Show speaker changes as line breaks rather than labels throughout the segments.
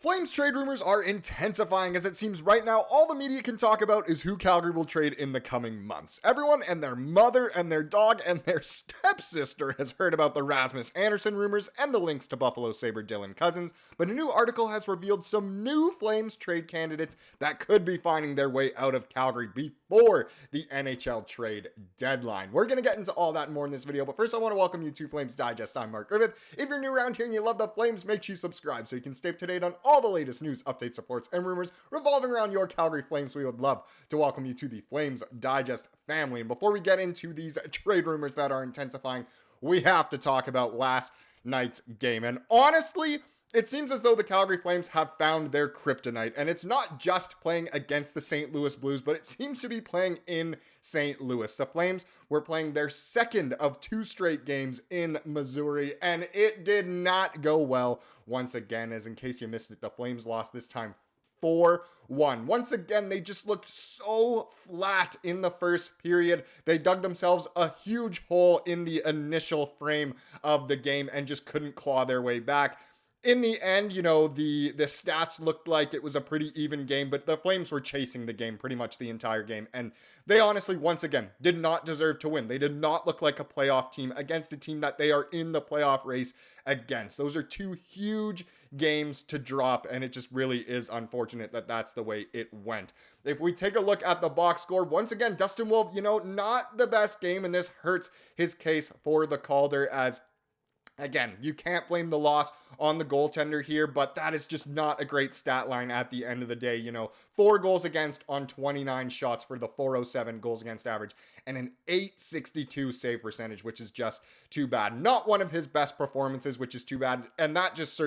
Flames trade rumors are intensifying as it seems right now all the media can talk about is who Calgary will trade in the coming months. Everyone and their mother and their dog and their stepsister has heard about the Rasmus Andersson rumors and the links to Buffalo Sabre Dylan Cozens, but a new article has revealed some new Flames trade candidates that could be finding their way out of Calgary before the NHL Trade Deadline. We're going to get into all that and more in this video, but first I want to welcome you to Flames Digest. I'm Mark Griffith. If you're new around here and you love the Flames, make sure you subscribe so you can stay up to date on all the latest news, updates, reports, and rumors revolving around your Calgary Flames. We would love to welcome you to the Flames Digest family. And before we get into these trade rumors that are intensifying, we have to talk about last night's game. And honestly, it seems as though the Calgary Flames have found their kryptonite, and it's not just playing against the St. Louis Blues, but it seems to be playing in St. Louis. The Flames were playing their second of two straight games in Missouri, and it did not go well once again, as in case you missed it, the Flames lost this time 4-1. Once again, they just looked so flat in the first period. They dug themselves a huge hole in the initial frame of the game and just couldn't claw their way back. In the end, you know, the stats looked like it was a pretty even game, but the Flames were chasing the game pretty much the entire game. And they honestly, once again, did not deserve to win. They did not look like a playoff team against a team that they are in the playoff race against. Those are two huge games to drop, and it just really is unfortunate that that's the way it went. If we take a look at the box score, once again, Dustin Wolf, you know, not the best game, and this hurts his case for the Calder as again, you can't blame the loss on the goaltender here, but that is just not a great stat line at the end of the day. You know, 4 goals against on 29 shots for the 407 goals against average and an 862 save percentage, which is just too bad. Not one of his best performances, which is too bad. And that just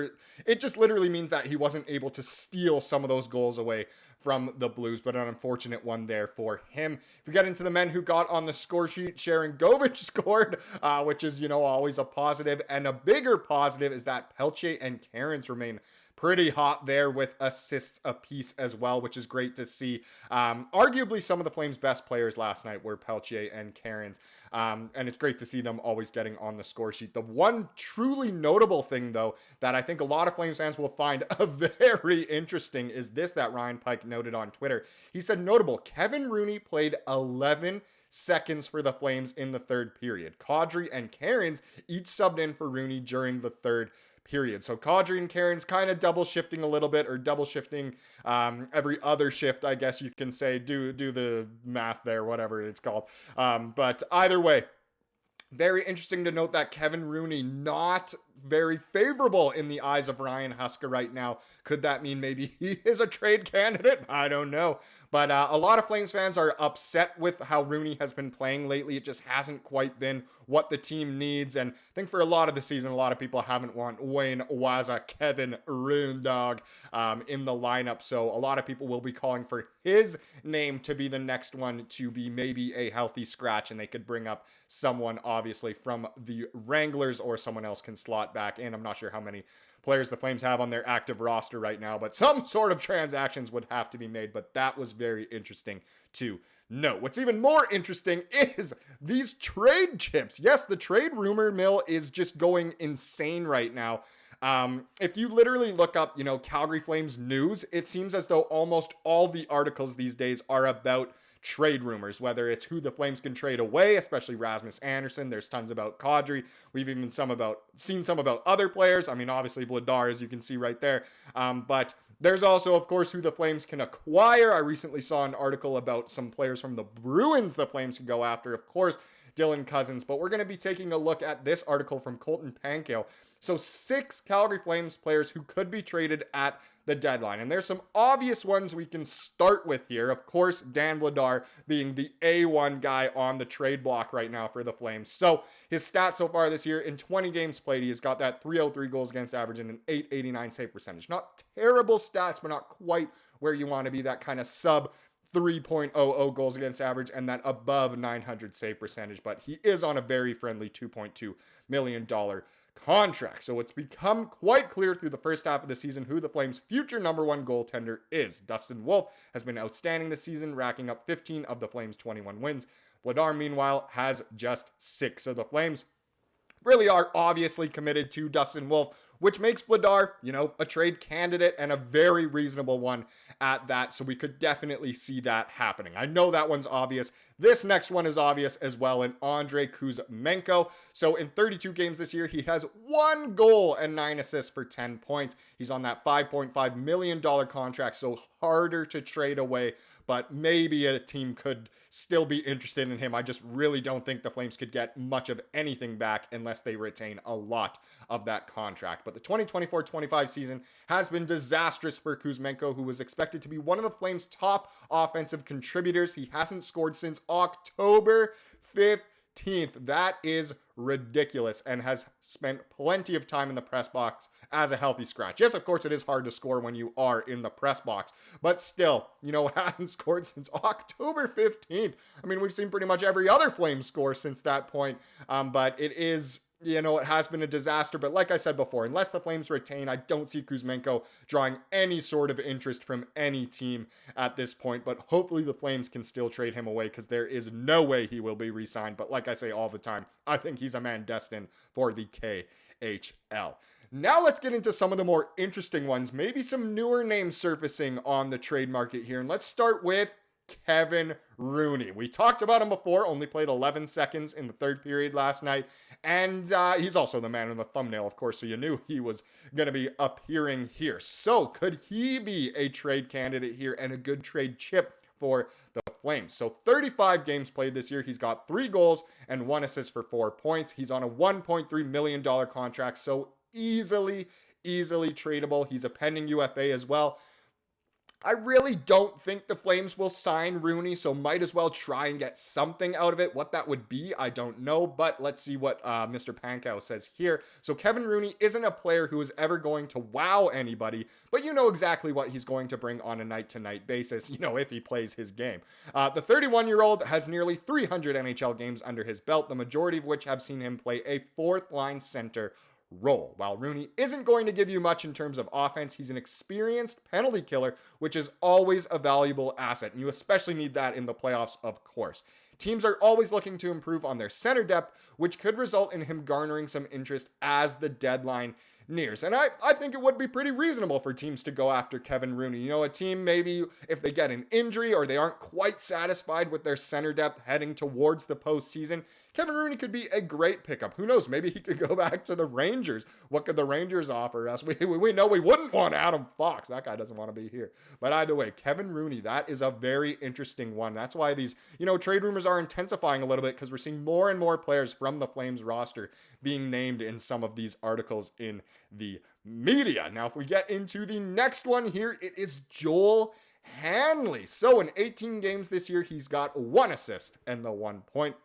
literally means that he wasn't able to steal some of those goals away from the Blues, but an unfortunate one there for him. If we get into the men who got on the score sheet, Sharangovich scored, which is, you know, always a positive. And a bigger positive is that Pelche and Cairns remain pretty hot there with assists apiece as well, which is great to see. Arguably some of the Flames' best players last night were Pelche and Cairns, and it's great to see them always getting on the score sheet. The one truly notable thing, though, that I think a lot of Flames fans will find very interesting is this that Ryan Pike noted on Twitter. He said, notable, Kevin Rooney played 11 seconds for the Flames in the third period. Kadri and Cairns each subbed in for Rooney during the third period. So Kadri and Cairns kind of double shifting a little bit, or double shifting every other shift, I guess you can say. Do the math there, whatever it's called. But either way, very interesting to note that Kevin Rooney not very favorable in the eyes of Ryan Huska right now. Could that mean maybe he is a trade candidate? I don't know. But a lot of Flames fans are upset with how Rooney has been playing lately. It just hasn't quite been what the team needs. And I think for a lot of the season, a lot of people haven't want Wayne Waza, Kevin Roondog in the lineup. So a lot of people will be calling for his name to be the next one to be maybe a healthy scratch. And they could bring up someone, obviously, from the Wranglers, or someone else can slot back in. I'm not sure how many players the Flames have on their active roster right now, but some sort of transactions would have to be made. But that was very interesting to note. What's even more interesting is these trade chips. Yes, the trade rumor mill is just going insane right now. If you literally look up, you know, Calgary Flames news, it seems as though almost all the articles these days are about trade rumors, whether it's who the Flames can trade away, especially Rasmus Andersson. There's tons about Kadri. We've even seen some about other players. I mean, obviously Vladar, as you can see right there. But there's also, of course, who the Flames can acquire. I recently saw an article about some players from the Bruins the Flames can go after. Of course, Dylan Cozens. But we're going to be taking a look at this article from Colton Pankale. So 6 Calgary Flames players who could be traded at the deadline. And there's some obvious ones we can start with here. Of course, Dan Vladar being the A1 guy on the trade block right now for the Flames. So his stats so far this year, in 20 games played, he's got that 303 goals against average and an 889 save percentage. Not terrible stats, but not quite where you want to be. That kind of sub 3.00 goals against average and that above 900 save percentage. But he is on a very friendly $2.2 million contract. So it's become quite clear through the first half of the season who the Flames' future number 1 goaltender is. Dustin Wolf has been outstanding this season, racking up 15 of the Flames' 21 wins. Vladar, meanwhile, has just 6. So the Flames really are obviously committed to Dustin Wolf. which makes Vladar, a trade candidate and a very reasonable one at that. So we could definitely see that happening. I know that one's obvious. This next one is obvious as well, in Andrei Kuzmenko. So in 32 games this year, he has 1 goal and 9 assists for 10 points. He's on that $5.5 million contract, so harder to trade away, but maybe a team could still be interested in him. I just really don't think the Flames could get much of anything back unless they retain a lot of that contract. But the 2024-25 season has been disastrous for Kuzmenko, who was expected to be one of the Flames' top offensive contributors. He hasn't scored since October 15th. That is ridiculous, and has spent plenty of time in the press box as a healthy scratch. Yes, of course, it is hard to score when you are in the press box, but still, hasn't scored since October 15th. I mean, we've seen pretty much every other Flame score since that point, but it is... it has been a disaster, but like I said before, unless the Flames retain, I don't see Kuzmenko drawing any sort of interest from any team at this point, but hopefully the Flames can still trade him away, because there is no way he will be re-signed. But like I say all the time, I think he's a man destined for the KHL. Now let's get into some of the more interesting ones, maybe some newer names surfacing on the trade market here, and let's start with Kevin Rooney. We talked about him before, only played 11 seconds in the third period last night, and he's also the man in the thumbnail, of course, so you knew he was going to be appearing here. So could he be a trade candidate here and a good trade chip for the Flames? So 35 games played this year. He's got 3 goals and 1 assist for 4 points. He's on a $1.3 million contract, so easily tradable. He's a pending UFA as well. I really don't think the Flames will sign Rooney, so might as well try and get something out of it. What that would be, I don't know, but let's see what Mr. Pankow says here. So Kevin Rooney isn't a player who is ever going to wow anybody, but you know exactly what he's going to bring on a night-to-night basis, if he plays his game. The 31-year-old has nearly 300 NHL games under his belt, the majority of which have seen him play a fourth-line center role. While Rooney isn't going to give you much in terms of offense, he's an experienced penalty killer, which is always a valuable asset, and you especially need that in the playoffs, of course. Teams are always looking to improve on their center depth, which could result in him garnering some interest as the deadline nears. And I think it would be pretty reasonable for teams to go after Kevin Rooney. A team maybe if they get an injury or they aren't quite satisfied with their center depth heading towards the postseason, Kevin Rooney could be a great pickup. Who knows? Maybe he could go back to the Rangers. What could the Rangers offer us? We know we wouldn't want Adam Fox. That guy doesn't want to be here. But either way, Kevin Rooney, that is a very interesting one. That's why these, trade rumors are intensifying a little bit, because we're seeing more and more players from the Flames roster being named in some of these articles in the media. Now, if we get into the next one here, it is Joel Hanley. So in 18 games this year, he's got 1 assist and the 1 point.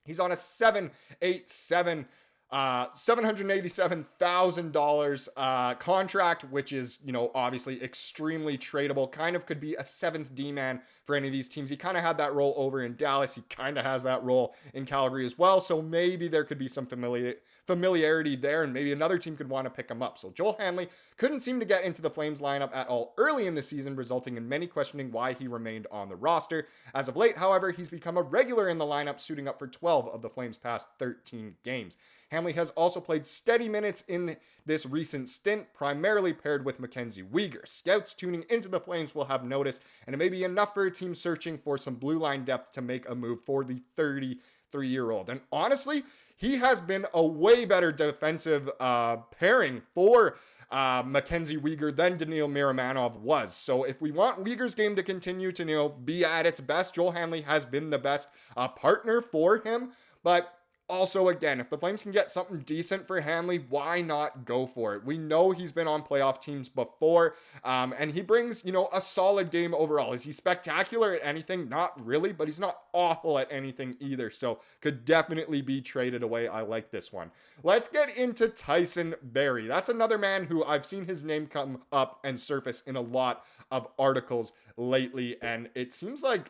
He's on a $787,000 contract, which is, obviously extremely tradable. Kind of could be a 7th D-man for any of these teams. He kind of had that role over in Dallas. He kind of has that role in Calgary as well. So maybe there could be some familiarity there, and maybe another team could want to pick him up. So Joel Hanley couldn't seem to get into the Flames lineup at all early in the season, resulting in many questioning why he remained on the roster. As of late, however, he's become a regular in the lineup, suiting up for 12 of the Flames' past 13 games. Hanley has also played steady minutes in this recent stint, primarily paired with MacKenzie Weegar. Scouts tuning into the Flames will have noticed, and it may be enough for a team searching for some blue line depth to make a move for the 33-year-old. And honestly, he has been a way better defensive pairing for MacKenzie Weegar than Daniil Miramanov was. So if we want Weegar's game to continue to be at its best, Joel Hanley has been the best partner for him. But also, again, if the Flames can get something decent for Hanley, why not go for it? We know he's been on playoff teams before, and he brings, a solid game overall. Is he spectacular at anything? Not really, but he's not awful at anything either, so could definitely be traded away. I like this one. Let's get into Tyson Barrie. That's another man who I've seen his name come up and surface in a lot of articles lately, and it seems like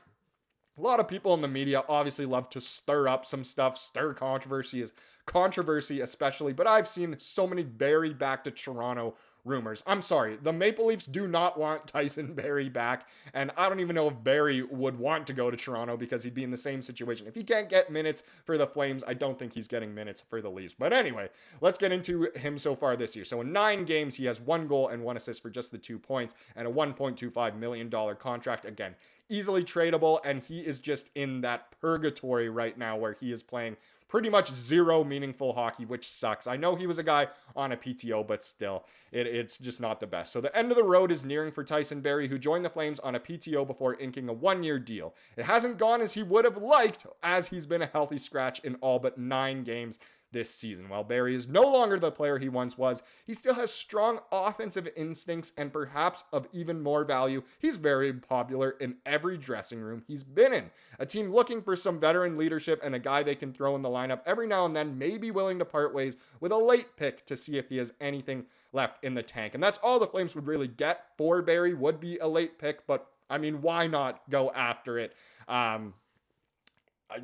a lot of people in the media obviously love to stir up some stuff, stir controversy especially, but I've seen so many Barrie back to Toronto rumors. I'm sorry, the Maple Leafs do not want Tyson Barrie back, and I don't even know if Barrie would want to go to Toronto because he'd be in the same situation. If he can't get minutes for the Flames, I don't think he's getting minutes for the Leafs. But anyway, let's get into him so far this year. So in 9 games, he has 1 goal and 1 assist for just the 2 points and a $1.25 million contract. Again, easily tradable, and he is just in that purgatory right now where he is playing pretty much zero meaningful hockey, which sucks. I know he was a guy on a PTO, but still, it's just not the best. So the end of the road is nearing for Tyson Barrie, who joined the Flames on a PTO before inking a 1-year deal. It hasn't gone as he would have liked, as he's been a healthy scratch in all but 9 games this season. While Barrie is no longer the player he once was, he still has strong offensive instincts, and perhaps of even more value, he's very popular in every dressing room he's been in. A team looking for some veteran leadership and a guy they can throw in the lineup every now and then may be willing to part ways with a late pick to see if he has anything left in the tank. And that's all the Flames would really get for Barrie, would be a late pick, but I mean, why not go after it?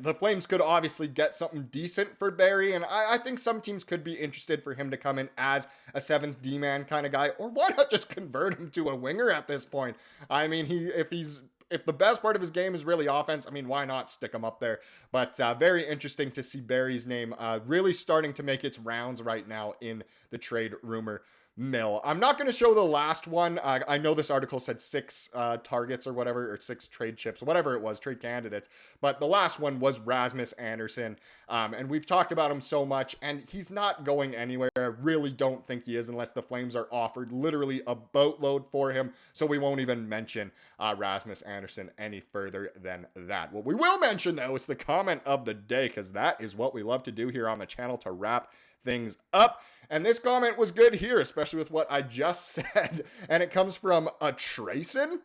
The Flames could obviously get something decent for Barrie, and I think some teams could be interested for him to come in as a 7th D-man kind of guy, or why not just convert him to a winger at this point? I mean, if the best part of his game is really offense, I mean, why not stick him up there? But very interesting to see Barrie's name really starting to make its rounds right now in the trade rumor mill. I'm not going to show the last one. I know this article said 6 targets or whatever, or 6 trade chips, whatever it was, trade candidates. But the last one was Rasmus Andersson. And we've talked about him so much, and he's not going anywhere. I really don't think he is unless the Flames are offered literally a boatload for him. So we won't even mention Rasmus Andersson any further than that. What we will mention, though, is the comment of the day, because that is what we love to do here on the channel to wrap things up. And this comment was good here, especially with what I just said. And it comes from a Trayson.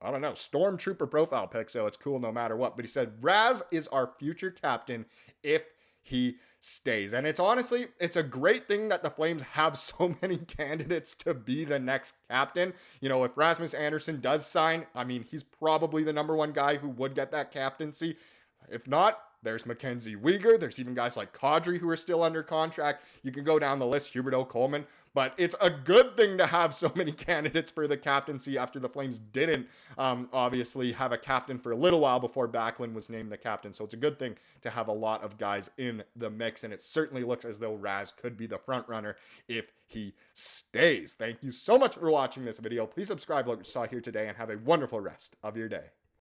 I don't know, Stormtrooper profile pic, so it's cool no matter what. But he said, Raz is our future captain if he stays. And it's a great thing that the Flames have so many candidates to be the next captain. You know, if Rasmus Andersson does sign, I mean, he's probably the number 1 guy who would get that captaincy. If not, there's MacKenzie Weegar. There's even guys like Kadri who are still under contract. You can go down the list, Huberdeau, Coleman. But it's a good thing to have so many candidates for the captaincy after the Flames didn't obviously have a captain for a little while before Backlund was named the captain. So it's a good thing to have a lot of guys in the mix. And it certainly looks as though Raz could be the front runner if he stays. Thank you so much for watching this video. Please subscribe like you saw here today and have a wonderful rest of your day.